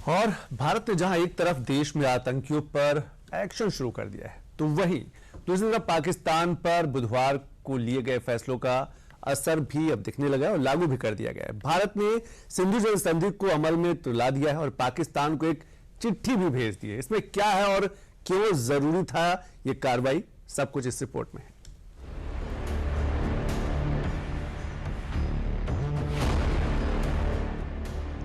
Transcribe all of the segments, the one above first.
और भारत ने जहां एक तरफ देश में आतंकियों पर एक्शन शुरू कर दिया है, तो वहीं दूसरी तरफ पाकिस्तान पर बुधवार को लिए गए फैसलों का असर भी अब दिखने लगा है और लागू भी कर दिया गया है। भारत ने सिंधु जल संधि को अमल में तो ला दिया है और पाकिस्तान को एक चिट्ठी भी भेज दी है। इसमें क्या है और क्यों जरूरी था ये कार्रवाई, सब कुछ इस रिपोर्ट में है।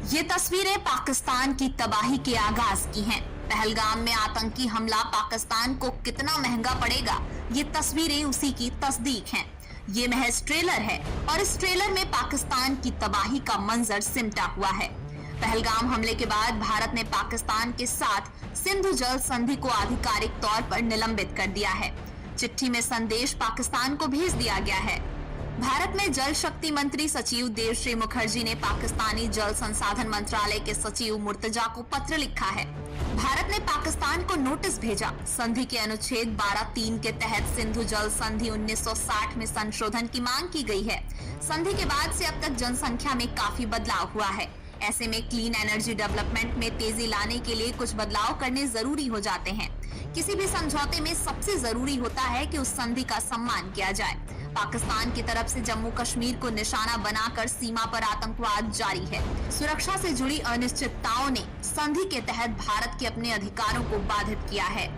ये तस्वीरें पाकिस्तान की तबाही के आगाज की हैं। पहलगाम में आतंकी हमला पाकिस्तान को कितना महंगा पड़ेगा, ये तस्वीरें उसी की तस्दीक हैं। ये महज ट्रेलर है और इस ट्रेलर में पाकिस्तान की तबाही का मंजर सिमटा हुआ है। पहलगाम हमले के बाद भारत ने पाकिस्तान के साथ सिंधु जल संधि को आधिकारिक तौर पर निलंबित कर दिया है। चिट्ठी में संदेश पाकिस्तान को भेज दिया गया है। भारत में जल शक्ति मंत्री सचिव देवश्री मुखर्जी ने पाकिस्तानी जल संसाधन मंत्रालय के सचिव मुर्तजा को पत्र लिखा है। भारत ने पाकिस्तान को नोटिस भेजा। संधि के अनुच्छेद 12(3) के तहत सिंधु जल संधि 1960 में संशोधन की मांग की गई है। संधि के बाद से अब तक जनसंख्या में काफी बदलाव हुआ है। ऐसे में क्लीन एनर्जी डेवलपमेंट में तेजी लाने के लिए कुछ बदलाव करने जरूरी हो जाते हैं। किसी भी समझौते में सबसे जरूरी होता है कि उस संधि का सम्मान किया जाए। पाकिस्तान की तरफ से जम्मू कश्मीर को निशाना बनाकर सीमा पर आतंकवाद जारी है। सुरक्षा से जुड़ी अनिश्चितताओं ने संधि के तहत भारत के अपने अधिकारों को बाधित किया है।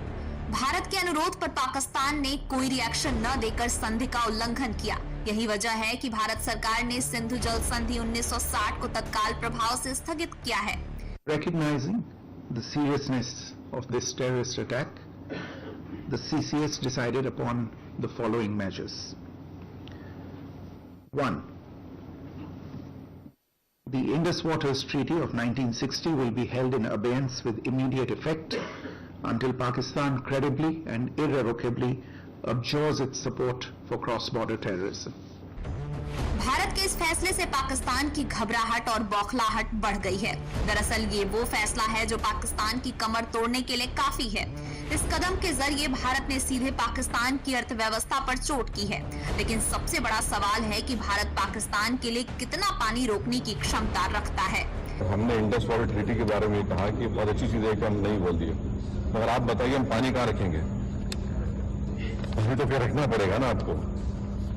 भारत के अनुरोध पर पाकिस्तान ने कोई रिएक्शन न देकर संधि का उल्लंघन किया। यही वजह है कि भारत सरकार ने सिंधु जल संधि 1960 को तत्काल प्रभाव से स्थगित किया है। Recognizing the seriousness of this terrorist attack, the CCS decided upon the following measures. 1. The Indus Waters Treaty of 1960 will be held in abeyance with immediate effect until Pakistan credibly and irrevocably abjures its support for cross-border terrorism. Bharat के इस फैसले से पाकिस्तान की घबराहट और बौखलाहट बढ़ गई है। दरअसल ये वो फैसला है जो पाकिस्तान की कमर तोड़ने के लिए काफी है। इस कदम के जरिए भारत ने सीधे पाकिस्तान की अर्थव्यवस्था पर चोट की है। लेकिन सबसे बड़ा सवाल है कि भारत पाकिस्तान के लिए कितना पानी रोकने की क्षमता रखता है। हमने इंडस वाटर ट्रीटी के बारे में कहा कि बहुत अच्छी चीज है कि हम नहीं बोल दिए, मगर आप बताइए हम पानी कहाँ रखेंगे? अभी तो फिर रखना पड़ेगा ना आपको।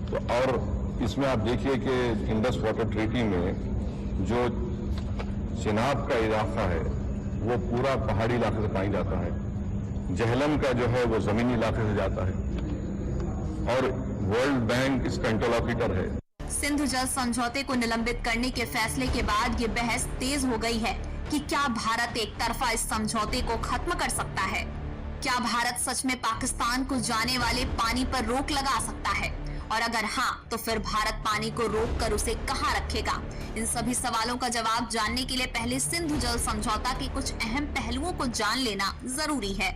तो और इसमें आप देखिए कि इंडस वाटर ट्रीटी में जो चिनाब का इलाका है वो पूरा पहाड़ी इलाके से पानी जाता है, जहलम का जो है वो जमीनी इलाके से जाता है और वर्ल्ड बैंक इसका इंटरलॉक्यूटर है। सिंधु जल समझौते को निलंबित करने के फैसले के बाद ये बहस तेज हो गई है कि क्या भारत एक तरफा इस समझौते को खत्म कर सकता है? क्या भारत सच में पाकिस्तान को जाने वाले पानी पर रोक लगा सकता है? और अगर हाँ, तो फिर भारत पानी को रोककर उसे कहाँ रखेगा? इन सभी सवालों का जवाब जानने के लिए पहले सिंधु जल समझौता के कुछ अहम पहलुओं को जान लेना जरूरी है।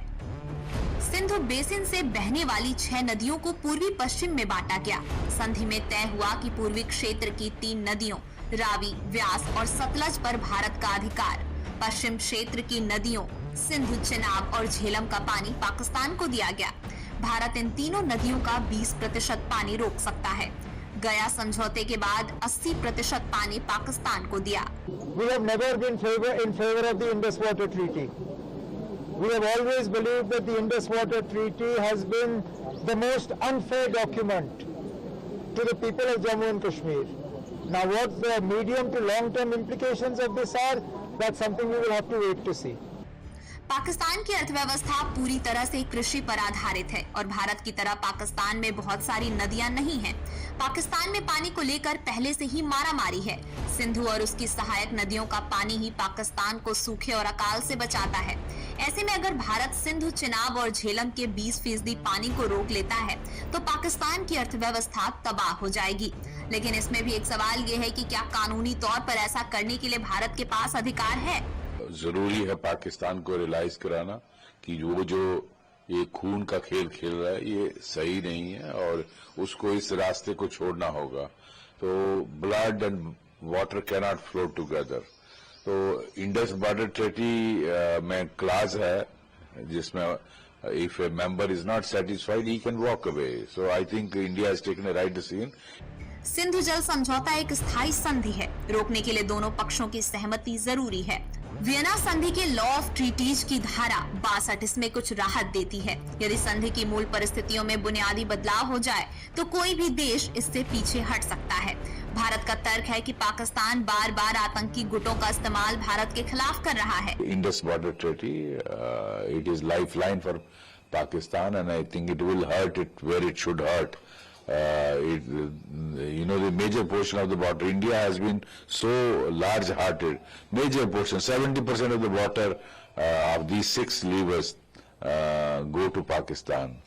सिंधु बेसिन से बहने वाली 6 नदियों को पूर्वी पश्चिम में बांटा गया। संधि में तय हुआ कि पूर्वी क्षेत्र की 3 नदियों रावी, व्यास और सतलज पर भारत का अधिकार। पश्चिम क्षेत्र की नदियों सिंधु, चिनाब और झेलम का पानी पाकिस्तान को दिया गया। भारत इन तीनों नदियों का 20% पानी रोक सकता है। गया समझौते के बाद 80% पानी पाकिस्तान को दिया। We have never been in favor of the Indus Water Treaty. We have always believed that the Indus Water Treaty has been the most unfair document to the people of Jammu and Kashmir. Now, what the medium to long-term implications of this are, that's something we will have to wait to see. Pakistan की अर्थव्यवस्था पूरी तरह से कृषि पर आधारित है और भारत की तरह पाकिस्तान में बहुत सारी नदियां नहीं हैं। पाकिस्तान में पानी को लेकर पहले से ही मारामारी है। सिंधु और उसकी सहायक नदियों का पानी ही पाकिस्तान को सूखे और अकाल से बचाता है। ऐसे में अगर भारत सिंधु, चिनाब और झेलम के 20% पानी को रोक लेता है तो पाकिस्तान की अर्थव्यवस्था तबाह हो जाएगी। लेकिन इसमें भी एक सवाल ये है कि क्या कानूनी तौर पर ऐसा करने के लिए भारत के पास अधिकार है? जरूरी है पाकिस्तान को रियलाइज कराना कि वो जो ये खून का खेल खेल रहा है ये सही नहीं है और उसको इस रास्ते को छोड़ना होगा। तो blood and water cannot flow together. तो इंडस वाटर ट्रीटी में क्लाज है जिसमें if A member is not satisfied he can walk away. So I think India has taken a right decision. Sindhu जल समझौता एक स्थायी संधि है। रोकने के लिए दोनों पक्षों की सहमति जरूरी है। वियना संधि के लॉ ऑफ ट्रीटीज की धारा 62 इसमें कुछ राहत देती है। यदि संधि की मूल परिस्थितियों में बुनियादी बदलाव हो जाए तो कोई भी देश इससे पीछे हट सकता है। भारत का तर्क है कि पाकिस्तान बार बार आतंकी गुटों का इस्तेमाल भारत के खिलाफ कर रहा है। Indus Border Treaty, it is lifeline for Pakistan, and I think it will hurt it where it should hurt. The major portion of the border, India has been so large-hearted. Major portion, 70% of the water of these 6 rivers go to Pakistan.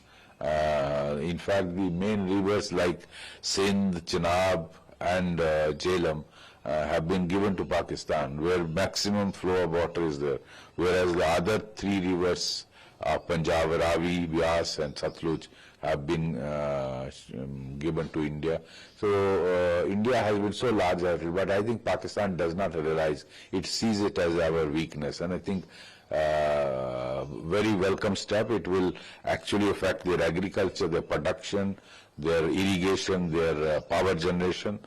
In fact, the main rivers like Sindh, Chenab, and Jhelum have been given to Pakistan, where maximum flow of water is there, whereas the other 3 rivers of Punjab, Ravi, Vyas, and Satluj have been given to India. So India has been so large-hearted, but I think Pakistan does not realize. It sees it as our weakness, and I think very welcome step. It will actually affect their agriculture, their production, their irrigation, their power generation.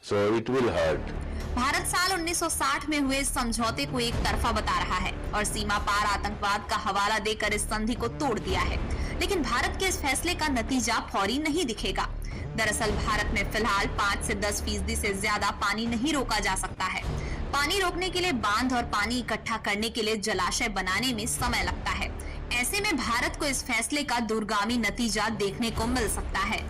So it will hurt. Bharat साल 1960 में हुए इस समझौते को एक तरफा बता रहा है और सीमा पार आतंकवाद का हवाला देकर इस संधि को तोड़ दिया है। लेकिन भारत के इस फैसले का नतीजा फौरी नहीं दिखेगा। दरअसल भारत में फिलहाल 5 से 10% से ज्यादा पानी नहीं रोका जा सकता है। पानी रोकने के लिए बांध और पानी इकट्ठा करने के लिए जलाशय बनाने में समय लगता है। ऐसे में भारत को इस फैसले का दूरगामी नतीजा देखने को मिल सकता है।